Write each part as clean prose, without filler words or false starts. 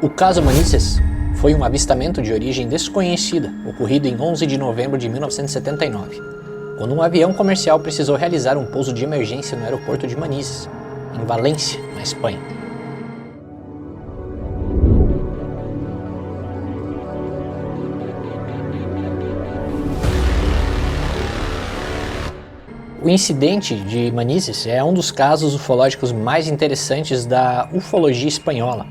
O caso Manises foi um avistamento de origem desconhecida, ocorrido em 11 de novembro de 1979, quando um avião comercial precisou realizar um pouso de emergência no aeroporto de Manises, em Valência, na Espanha. O incidente de Manises é um dos casos ufológicos mais interessantes da ufologia espanhola.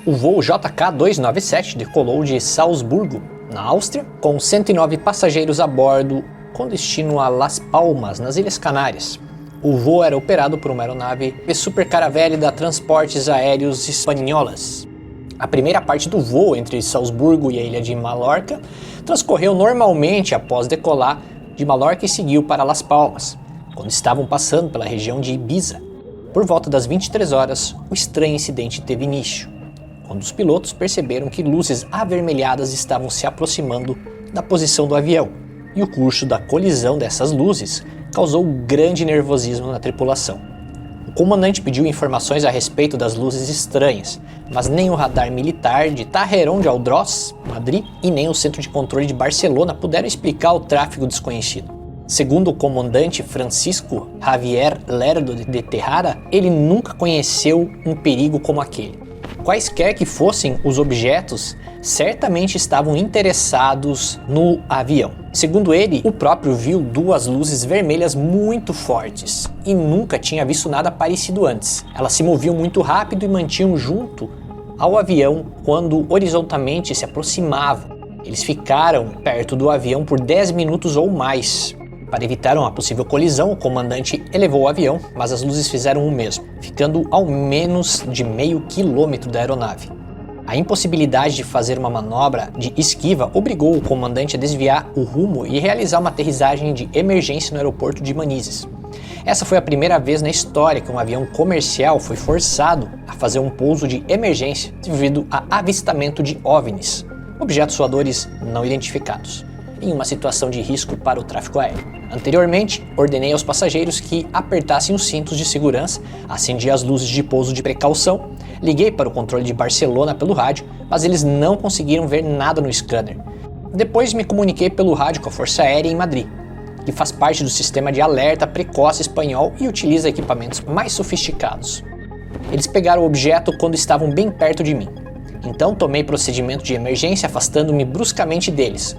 O voo JK-297 decolou de Salzburgo, na Áustria, com 109 passageiros a bordo, com destino a Las Palmas, nas Ilhas Canárias. O voo era operado por uma aeronave Super Caravelle da Transportes Aéreos Espanholas. A primeira parte do voo entre Salzburgo e a ilha de Mallorca transcorreu normalmente após decolar de Mallorca e seguiu para Las Palmas, quando estavam passando pela região de Ibiza. Por volta das 23 horas, o estranho incidente teve início, quando os pilotos perceberam que luzes avermelhadas estavam se aproximando da posição do avião, e o curso da colisão dessas luzes causou grande nervosismo na tripulação. O comandante pediu informações a respeito das luzes estranhas, mas nem o radar militar de Tarragona de Aldroz, Madrid, e nem o centro de controle de Barcelona puderam explicar o tráfego desconhecido. Segundo o comandante Francisco Javier Lerdo de Tejada, ele nunca conheceu um perigo como aquele. Quaisquer que fossem os objetos, certamente estavam interessados no avião. Segundo ele, o próprio viu duas luzes vermelhas muito fortes e nunca tinha visto nada parecido antes. Elas se moviam muito rápido e mantinham junto ao avião quando horizontalmente se aproximavam. Eles ficaram perto do avião por 10 minutos ou mais. Para evitar uma possível colisão, o comandante elevou o avião, mas as luzes fizeram o mesmo, ficando ao menos de meio quilômetro da aeronave. A impossibilidade de fazer uma manobra de esquiva obrigou o comandante a desviar o rumo e realizar uma aterrissagem de emergência no aeroporto de Manises. Essa foi a primeira vez na história que um avião comercial foi forçado a fazer um pouso de emergência devido a avistamento de OVNIs, objetos voadores não identificados, em uma situação de risco para o tráfego aéreo. Anteriormente, ordenei aos passageiros que apertassem os cintos de segurança, acendi as luzes de pouso de precaução, liguei para o controle de Barcelona pelo rádio, mas eles não conseguiram ver nada no scanner. Depois me comuniquei pelo rádio com a Força Aérea em Madrid, que faz parte do sistema de alerta precoce espanhol e utiliza equipamentos mais sofisticados. Eles pegaram o objeto quando estavam bem perto de mim. Então tomei procedimento de emergência afastando-me bruscamente deles.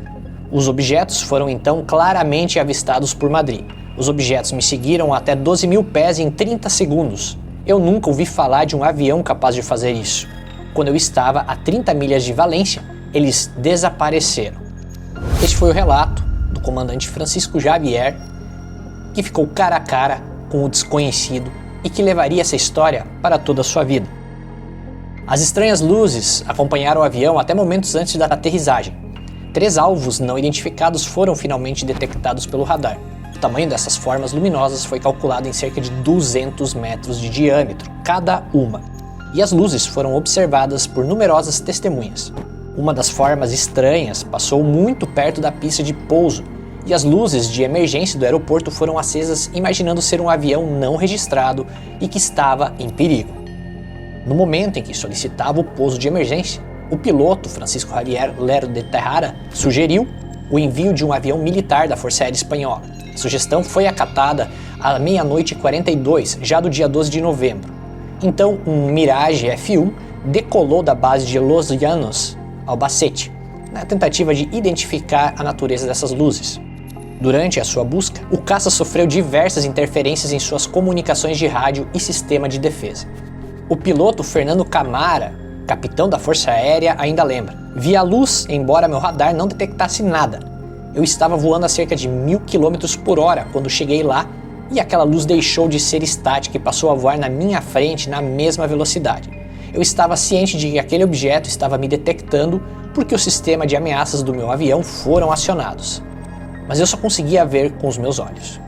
Os objetos foram então claramente avistados por Madrid. Os objetos me seguiram até 12 mil pés em 30 segundos. Eu nunca ouvi falar de um avião capaz de fazer isso. Quando eu estava a 30 milhas de Valência, eles desapareceram. Este foi o relato do comandante Francisco Javier, que ficou cara a cara com o desconhecido e que levaria essa história para toda a sua vida. As estranhas luzes acompanharam o avião até momentos antes da aterrissagem. 3 alvos não identificados foram finalmente detectados pelo radar. O tamanho dessas formas luminosas foi calculado em cerca de 200 metros de diâmetro, cada uma. E as luzes foram observadas por numerosas testemunhas. Uma das formas estranhas passou muito perto da pista de pouso, e as luzes de emergência do aeroporto foram acesas imaginando ser um avião não registrado e que estava em perigo. No momento em que solicitava o pouso de emergência, o piloto Francisco Javier Lerdo de Tejada sugeriu o envio de um avião militar da Força Aérea Espanhola. A sugestão foi acatada à 00:42, já do dia 12 de novembro. Então, um Mirage F-1 decolou da base de Los Llanos, Albacete, na tentativa de identificar a natureza dessas luzes. Durante a sua busca, o caça sofreu diversas interferências em suas comunicações de rádio e sistema de defesa. O piloto Fernando Camara, capitão da Força Aérea, ainda lembra: vi a luz, embora meu radar não detectasse nada. Eu estava voando a cerca de 1000 km por hora quando cheguei lá e aquela luz deixou de ser estática e passou a voar na minha frente na mesma velocidade. Eu estava ciente de que aquele objeto estava me detectando porque o sistema de ameaças do meu avião foram acionados. Mas eu só conseguia ver com os meus olhos.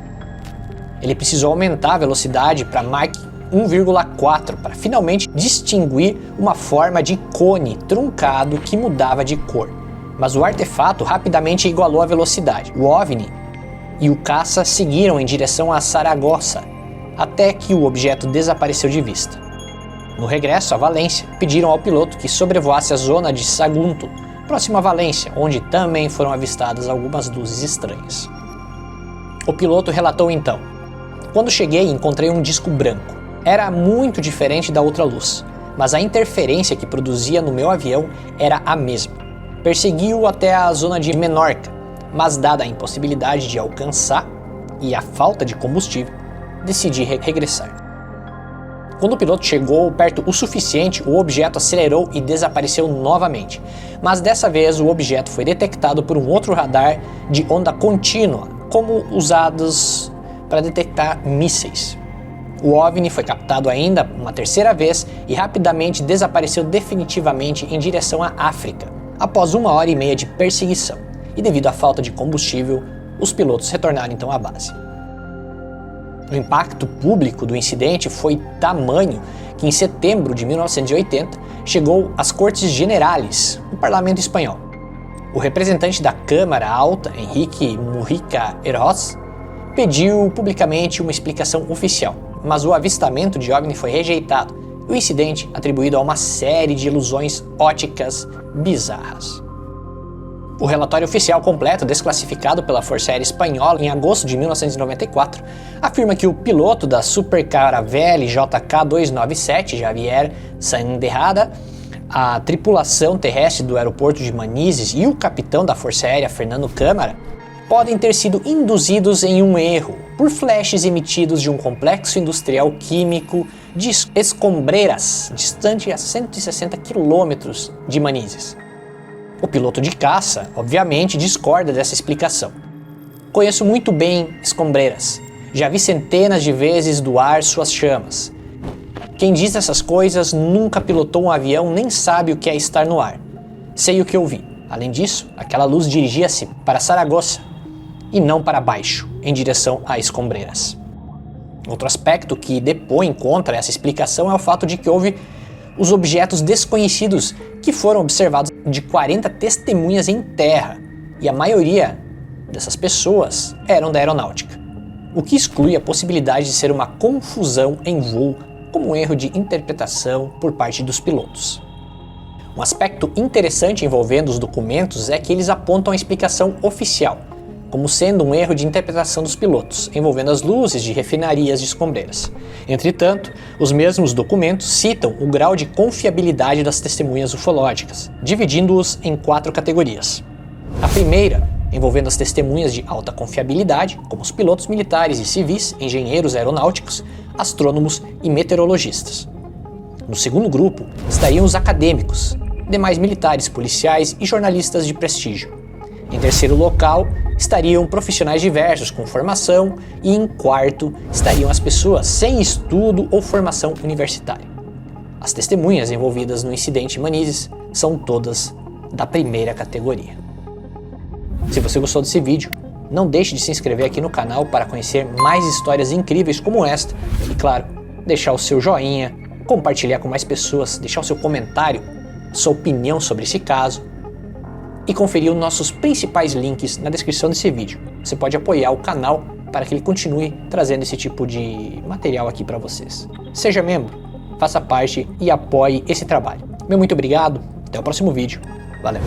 Ele precisou aumentar a velocidade para Mach 1,4 para finalmente distinguir uma forma de cone truncado que mudava de cor. Mas o artefato rapidamente igualou a velocidade. O OVNI e o caça seguiram em direção a Saragossa, até que o objeto desapareceu de vista. No regresso a Valência, pediram ao piloto que sobrevoasse a zona de Sagunto, próxima a Valência, onde também foram avistadas algumas luzes estranhas. O piloto relatou então: "Quando cheguei, encontrei um disco branco. Era muito diferente da outra luz, mas a interferência que produzia no meu avião era a mesma. Persegui-o até a zona de Menorca, mas dada a impossibilidade de alcançar e a falta de combustível, decidi regressar. Quando o piloto chegou perto o suficiente, o objeto acelerou e desapareceu novamente, mas dessa vez o objeto foi detectado por um outro radar de onda contínua, como usados para detectar mísseis. O OVNI foi captado ainda uma terceira vez e rapidamente desapareceu definitivamente em direção à África, após 1h30 de perseguição, e devido à falta de combustível, os pilotos retornaram então à base. O impacto público do incidente foi tamanho que em setembro de 1980 chegou às Cortes Generales, o parlamento espanhol. O representante da Câmara Alta, Enrique Mujica Erhoz, pediu publicamente uma explicação oficial, mas o avistamento de OVNI foi rejeitado e o incidente atribuído a uma série de ilusões ópticas bizarras. O relatório oficial completo, desclassificado pela Força Aérea Espanhola em agosto de 1994, afirma que o piloto da Super Caravelle JK297, Javier Sanderrada, a tripulação terrestre do aeroporto de Manises e o capitão da Força Aérea, Fernando Câmara, podem ter sido induzidos em um erro por flashes emitidos de um complexo industrial químico de Escombreiras, distante a 160 quilômetros de Manises. O piloto de caça, obviamente, discorda dessa explicação. "Conheço muito bem Escombreiras. Já vi centenas de vezes do ar suas chamas. Quem diz essas coisas nunca pilotou um avião nem sabe o que é estar no ar. Sei o que eu vi. Além disso, aquela luz dirigia-se para Saragoça e não para baixo, em direção a Escombreiras." Outro aspecto que depõe contra essa explicação é o fato de que houve os objetos desconhecidos que foram observados de 40 testemunhas em terra, e a maioria dessas pessoas eram da aeronáutica, o que exclui a possibilidade de ser uma confusão em voo como um erro de interpretação por parte dos pilotos. Um aspecto interessante envolvendo os documentos é que eles apontam a explicação oficial, como sendo um erro de interpretação dos pilotos, envolvendo as luzes de refinarias de Escombreiras. Entretanto, os mesmos documentos citam o grau de confiabilidade das testemunhas ufológicas, dividindo-os em 4 categorias. A primeira, envolvendo as testemunhas de alta confiabilidade, como os pilotos militares e civis, engenheiros aeronáuticos, astrônomos e meteorologistas. No segundo grupo, estariam os acadêmicos, demais militares, policiais e jornalistas de prestígio. Em terceiro local, estariam profissionais diversos com formação e em quarto estariam as pessoas sem estudo ou formação universitária. As testemunhas envolvidas no incidente em Manises são todas da primeira categoria. Se você gostou desse vídeo, não deixe de se inscrever aqui no canal para conhecer mais histórias incríveis como esta e, claro, deixar o seu joinha, compartilhar com mais pessoas, deixar o seu comentário, sua opinião sobre esse caso e conferir os nossos principais links na descrição desse vídeo. Você pode apoiar o canal para que ele continue trazendo esse tipo de material aqui para vocês. Seja membro, faça parte e apoie esse trabalho. Meu muito obrigado, até o próximo vídeo. Valeu!